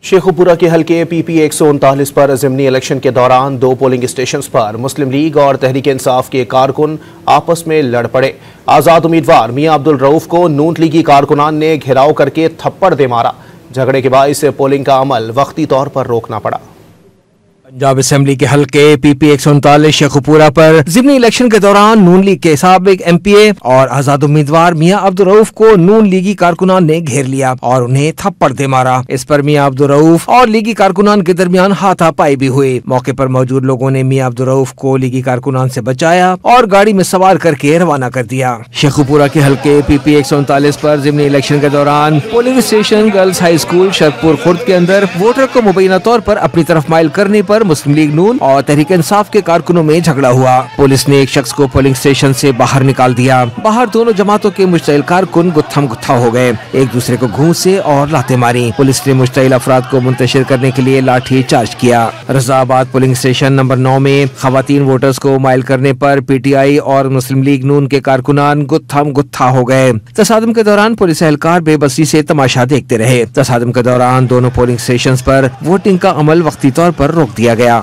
शेखुपुरा के हल्के PP 139 पर ज़िमनी इलेक्शन के दौरान 2 पोलिंग स्टेशन पर मुस्लिम लीग और तहरीक इंसाफ के कारकुन आपस में लड़ पड़े। आज़ाद उम्मीदवार मियां अब्दुल रऊफ को नून लीगी कारकुनान ने घेराव करके थप्पड़ दे मारा। झगड़े के बाइस पोलिंग का अमल वक्ती तौर पर रोकना पड़ा। पंजाब असेंबली के हल्के PP 139 शेखुपुरा पर ज़िमनी इलेक्शन के दौरान नून लीग के साबिक MPA और आजाद उम्मीदवार मियां अब्दुल रऊफ को नून लीगी कारकुनान ने घेर लिया और उन्हें थप्पड़ दे मारा। इस पर मियां अब्दुल रऊफ और लीगी कारकुनान के दरमियान हाथापाई भी हुई। मौके पर मौजूद लोगों ने मियां अब्दुल रऊफ को लीगी कारकुनान से बचाया और गाड़ी में सवार करके रवाना कर दिया। शेखुपुरा के हल्के PP 139 पर ज़िमनी इलेक्शन के दौरान polling station girls high school Sharakpur Khurd के अंदर वोटर को मुबैना तौर पर अपनी तरफ माइल करने पर मुस्लिम लीग नून और तहरीक इंसाफ के कारकुनों में झगड़ा हुआ। पुलिस ने एक शख्स को पोलिंग स्टेशन से बाहर निकाल दिया। बाहर दोनों जमातों के मुश्तइल कारकुन गुत्थम गुत्था हो गए, एक दूसरे को घूंसे और लाते मारी। पुलिस ने मुश्तइल अफराद को मुंतशिर करने के लिए लाठी चार्ज किया। रज़ाबाद पोलिंग स्टेशन नंबर 9 में खवातीन वोटर्स को माइल करने पर PTI और मुस्लिम लीग नून के कारकुनान गुत्थम गुत्था हो गए। तसादम के दौरान पुलिस एहलकार बेबसी से तमाशा देखते रहे। तसादम के दौरान दोनों पोलिंग स्टेशन पर वोटिंग का अमल वक्ती तौर पर रोक दिया गया।